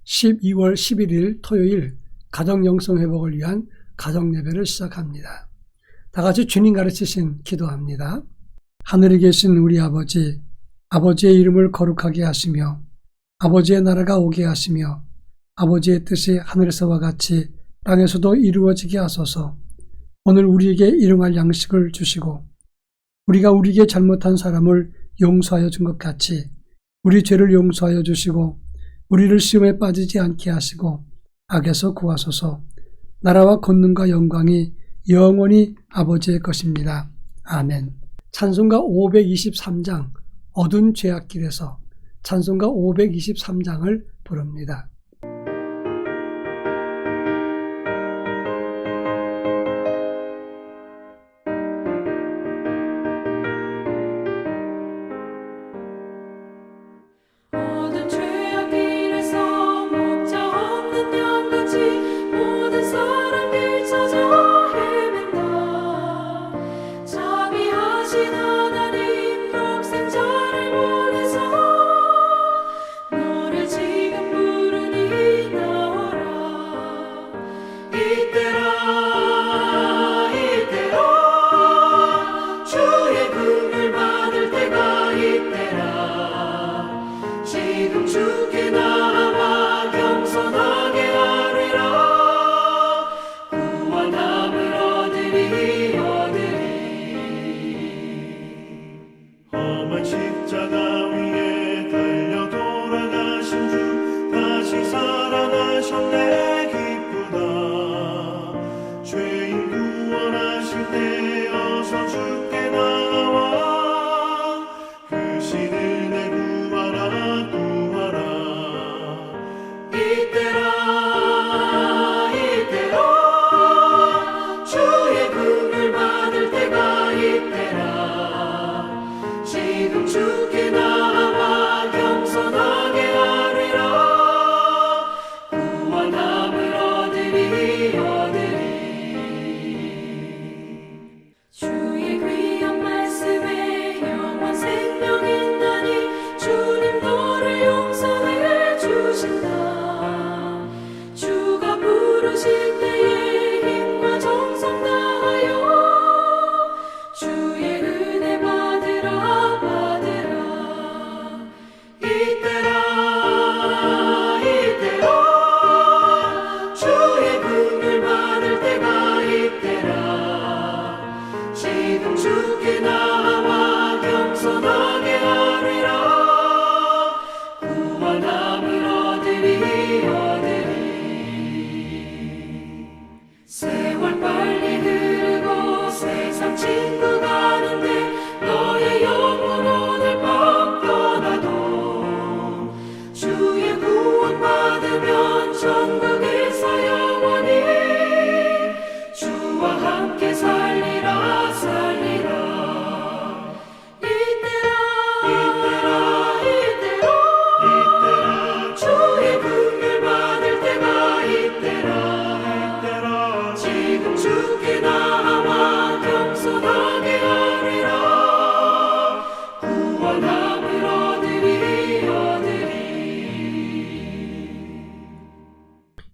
12월 11일 토요일 가정 영성 회복을 위한 가정 예배를 시작합니다. 다 같이 주님 가르치신 기도합니다. 하늘에 계신 우리 아버지, 아버지의 이름을 거룩하게 하시며 아버지의 나라가 오게 하시며 아버지의 뜻이 하늘에서와 같이 땅에서도 이루어지게 하소서. 오늘 우리에게 일용할 양식을 주시고 우리가 우리에게 잘못한 사람을 용서하여 준 것 같이 우리 죄를 용서하여 주시고 우리를 시험에 빠지지 않게 하시고 악에서 구하소서. 나라와 권능과 영광이 영원히 아버지의 것입니다. 아멘. 찬송가 523장 어두운 죄악길에서 찬송가 523장을 부릅니다.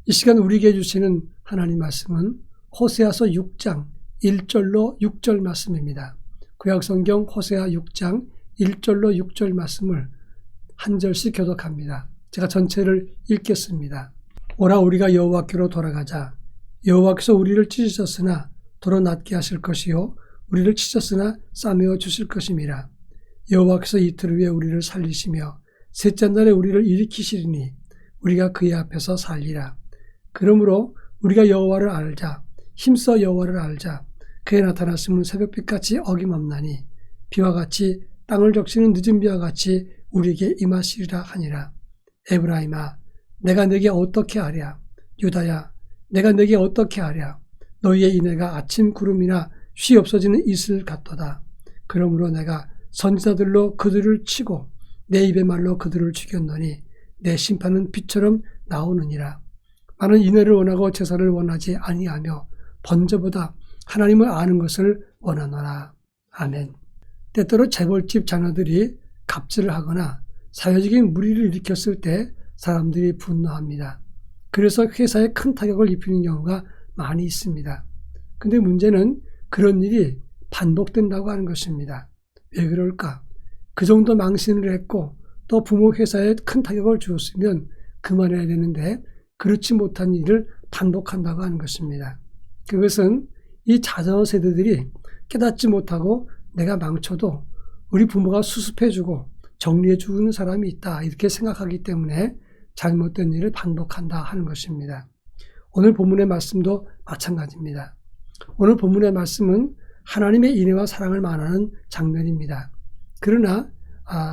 이 시간 우리에게 주시는 하나님 말씀은 호세아서 6장 1절로 6절 말씀입니다. 구약성경 호세아 6장 1절로 6절 말씀을 한 절씩 교독합니다. 제가 전체를 읽겠습니다. 오라 우리가 여호와께로 돌아가자. 여호와께서 우리를 찢으셨으나 도로 낫게 하실 것이요 우리를 찢었으나 싸매어 주실 것임이라. 여호와께서 이틀 후에 우리를 살리시며 셋째 날에 우리를 일으키시리니 우리가 그의 앞에서 살리라. 그러므로 우리가 여호와를 알자. 힘써 여호와를 알자. 그의 나타났음은 새벽빛같이 어김없나니 비와 같이 땅을 적시는 늦은 비와 같이 우리에게 임하시리라 하니라. 에브라임아 내가 내게 어떻게 하랴. 유다야 내가 내게 어떻게 하랴. 너희의 인애가 아침 구름이나 쉬 없어지는 이슬 같도다. 그러므로 내가 선지자들로 그들을 치고 내 입의 말로 그들을 죽였노니 내 심판은 빛처럼 나오느니라. 나는 인애를 원하고 제사를 원하지 아니하며 번제보다 하나님을 아는 것을 원하노라. 아멘. 때때로 재벌집 자녀들이 갑질을 하거나 사회적인 물의를 일으켰을 때 사람들이 분노합니다. 그래서 회사에 큰 타격을 입히는 경우가 많이 있습니다. 근데 문제는 그런 일이 반복된다고 하는 것입니다. 왜 그럴까? 그 정도 망신을 했고 또 부모 회사에 큰 타격을 주었으면 그만해야 되는데 그렇지 못한 일을 반복한다고 하는 것입니다. 그것은 이 자녀 세대들이 깨닫지 못하고 내가 망쳐도 우리 부모가 수습해주고 정리해주는 사람이 있다 이렇게 생각하기 때문에 잘못된 일을 반복한다 하는 것입니다. 오늘 본문의 말씀도 마찬가지입니다. 오늘 본문의 말씀은 하나님의 인애와 사랑을 말하는 장면입니다. 그러나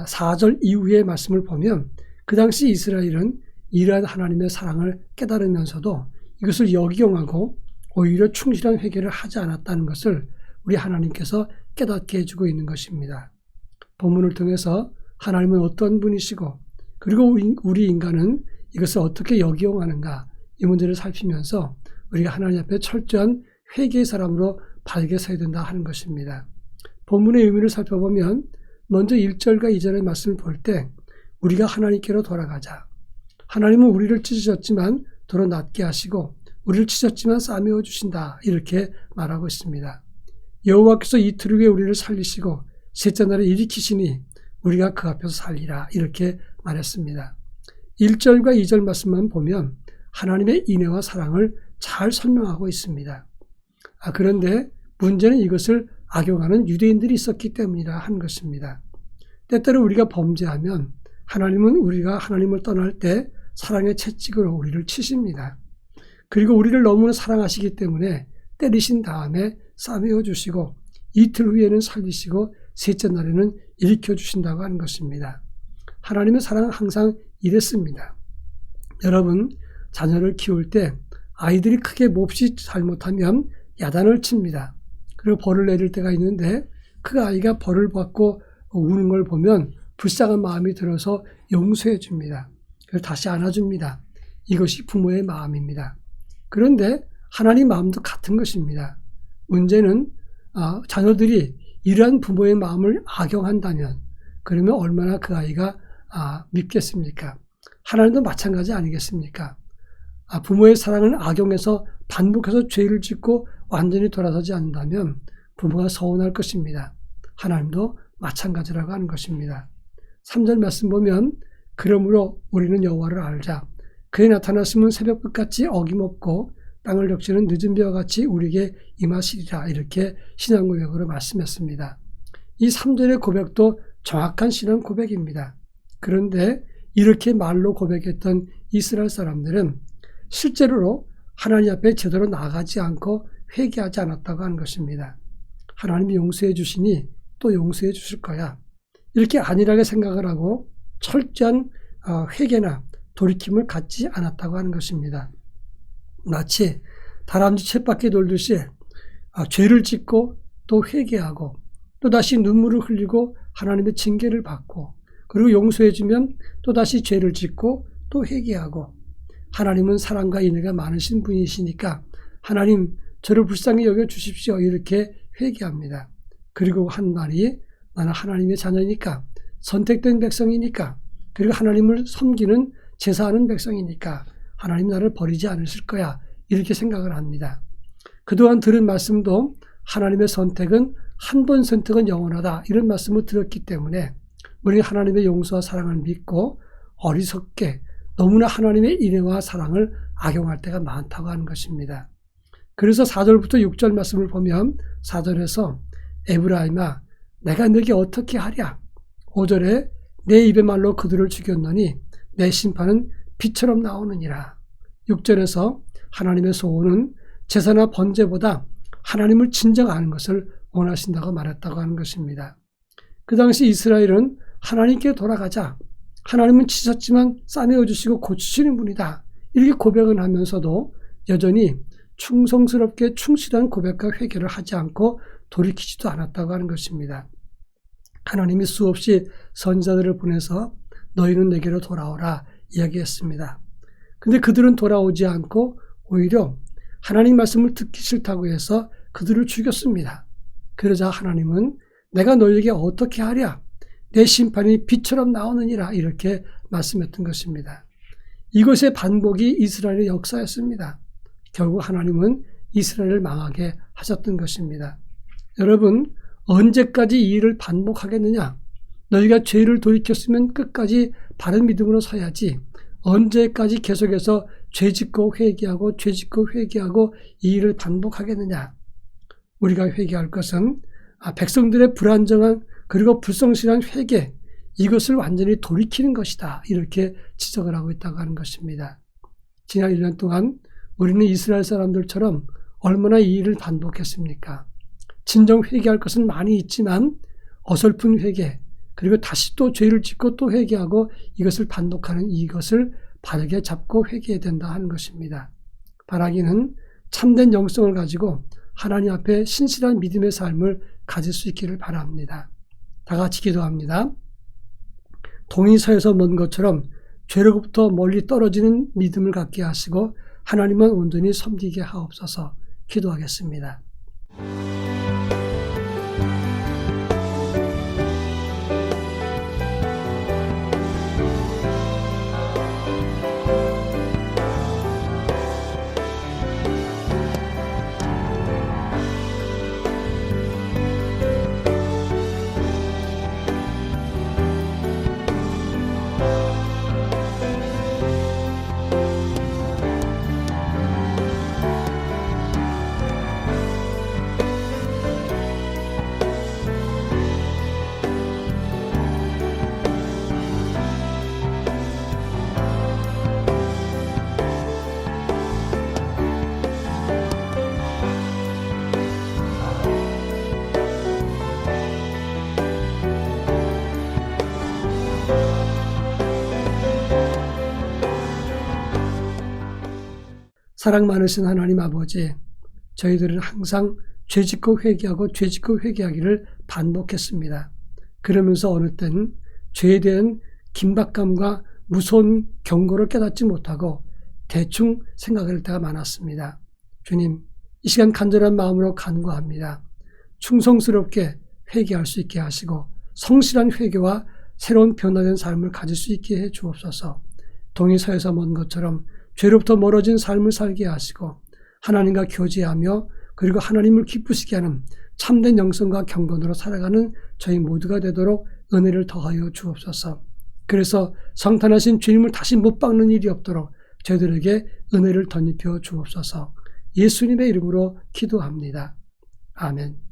4절 이후의 말씀을 보면 그 당시 이스라엘은 이러한 하나님의 사랑을 깨달으면서도 이것을 역이용하고 오히려 충실한 회개를 하지 않았다는 것을 우리 하나님께서 깨닫게 해주고 있는 것입니다. 본문을 통해서 하나님은 어떤 분이시고 그리고 우리 인간은 이것을 어떻게 역이용하는가 이 문제를 살피면서 우리가 하나님 앞에 철저한 회개의 사람으로 바르게 서야 된다 하는 것입니다. 본문의 의미를 살펴보면 먼저 1절과 2절의 말씀을 볼 때 우리가 하나님께로 돌아가자. 하나님은 우리를 찢으셨지만 도로 낫게 하시고 우리를 찢었지만 싸매어 주신다 이렇게 말하고 있습니다. 여호와께서 이틀 후에 우리를 살리시고 셋째 날에 일으키시니 우리가 그 앞에서 살리라 이렇게 말했습니다. 1절과 2절 말씀만 보면 하나님의 인애와 사랑을 잘 설명하고 있습니다. 그런데 문제는 이것을 악용하는 유대인들이 있었기 때문이라 한 것입니다. 때때로 우리가 범죄하면 하나님은 우리가 하나님을 떠날 때 사랑의 채찍으로 우리를 치십니다. 그리고 우리를 너무나 사랑하시기 때문에 때리신 다음에 싸매어 주시고 이틀 후에는 살리시고 셋째 날에는 일으켜 주신다고 하는 것입니다. 하나님의 사랑은 항상 이랬습니다. 여러분, 자녀를 키울 때 아이들이 크게 몹시 잘못하면 야단을 칩니다. 그리고 벌을 내릴 때가 있는데 그 아이가 벌을 받고 우는 걸 보면 불쌍한 마음이 들어서 용서해 줍니다. 그래서 다시 안아줍니다. 이것이 부모의 마음입니다. 그런데 하나님 마음도 같은 것입니다. 문제는 자녀들이 이러한 부모의 마음을 악용한다면 그러면 얼마나 그 아이가 밉겠습니까? 하나님도 마찬가지 아니겠습니까? 부모의 사랑을 악용해서 반복해서 죄를 짓고 완전히 돌아서지 않는다면 부모가 서운할 것입니다. 하나님도 마찬가지라고 하는 것입니다. 3절 말씀 보면 그러므로 우리는 여호와를 알자. 그의 나타나심은 새벽빛같이 어김없고 땅을 적시는 늦은 비와 같이 우리에게 임하시리라 이렇게 신앙 고백으로 말씀했습니다. 이 3절의 고백도 정확한 신앙 고백입니다. 그런데 이렇게 말로 고백했던 이스라엘 사람들은 실제로 하나님 앞에 제대로 나가지 않고 회개하지 않았다고 하는 것입니다. 하나님이 용서해 주시니 또 용서해 주실 거야. 이렇게 안일하게 생각을 하고 철저한 회개나 돌이킴을 갖지 않았다고 하는 것입니다. 마치 다람쥐 쳇바퀴 돌듯이 죄를 짓고 또 회개하고 또 다시 눈물을 흘리고 하나님의 징계를 받고 그리고 용서해 주면 또 다시 죄를 짓고 또 회개하고 하나님은 사랑과 인애가 많으신 분이시니까 하나님 저를 불쌍히 여겨 주십시오 이렇게 회개합니다. 그리고 한 말이 나는 하나님의 자녀니까 선택된 백성이니까 그리고 하나님을 섬기는 제사하는 백성이니까 하나님 나를 버리지 않으실 거야 이렇게 생각을 합니다. 그동안 들은 말씀도 하나님의 선택은 한 번 선택은 영원하다 이런 말씀을 들었기 때문에 우리 하나님의 용서와 사랑을 믿고 어리석게 너무나 하나님의 인애와 사랑을 악용할 때가 많다고 하는 것입니다. 그래서 4절부터 6절 말씀을 보면 4절에서 에브라임아 내가 너에게 어떻게 하랴 5절에 내 입의 말로 그들을 죽였노니 내 심판은 빛처럼 나오느니라 6절에서 하나님의 소원은 제사나 번제보다 하나님을 진정 아는 것을 원하신다고 말했다고 하는 것입니다. 그 당시 이스라엘은 하나님께 돌아가자 하나님은 치셨지만 싸매어 주시고 고치시는 분이다 이렇게 고백을 하면서도 여전히 충성스럽게 충실한 고백과 회개를 하지 않고 돌이키지도 않았다고 하는 것입니다. 하나님이 수없이 선지자들을 보내서 너희는 내게로 돌아오라 이야기했습니다. 근데 그들은 돌아오지 않고 오히려 하나님 말씀을 듣기 싫다고 해서 그들을 죽였습니다. 그러자 하나님은 내가 너희에게 어떻게 하랴 내 심판이 빛처럼 나오느니라 이렇게 말씀했던 것입니다. 이것의 반복이 이스라엘의 역사였습니다. 결국 하나님은 이스라엘을 망하게 하셨던 것입니다. 여러분, 언제까지 이 일을 반복하겠느냐? 너희가 죄를 돌이켰으면 끝까지 바른 믿음으로 서야지. 언제까지 계속해서 죄짓고 회개하고 죄짓고 회개하고 이 일을 반복하겠느냐? 우리가 회개할 것은 백성들의 불안정한 그리고 불성실한 회개, 이것을 완전히 돌이키는 것이다. 이렇게 지적을 하고 있다고 하는 것입니다. 지난 1년 동안 우리는 이스라엘 사람들처럼 얼마나 이 일을 반복했습니까? 진정 회개할 것은 많이 있지만 어설픈 회개, 그리고 다시 또 죄를 짓고 또 회개하고 이것을 반복하는 이것을 바르게 잡고 회개해야 된다 하는 것입니다. 바라기는 참된 영성을 가지고 하나님 앞에 신실한 믿음의 삶을 가질 수 있기를 바랍니다. 다 같이 기도합니다. 동이 서에서 먼 것처럼 죄로부터 멀리 떨어지는 믿음을 갖게 하시고 하나님만 온전히 섬기게 하옵소서. 기도하겠습니다. 사랑 많으신 하나님 아버지, 저희들은 항상 죄짓고 회개하고 죄짓고 회개하기를 반복했습니다. 그러면서 어느 때는 죄에 대한 긴박감과 무서운 경고를 깨닫지 못하고 대충 생각할 때가 많았습니다. 주님, 이 시간 간절한 마음으로 간구합니다. 충성스럽게 회개할 수 있게 하시고 성실한 회개와 새로운 변화된 삶을 가질 수 있게 해 주옵소서. 동이 서에서 먼 것처럼 죄로부터 멀어진 삶을 살게 하시고 하나님과 교제하며 그리고 하나님을 기쁘시게 하는 참된 영성과 경건으로 살아가는 저희 모두가 되도록 은혜를 더하여 주옵소서. 그래서 성탄하신 주님을 다시 못 박는 일이 없도록 저희들에게 은혜를 덧입혀 주옵소서. 예수님의 이름으로 기도합니다. 아멘.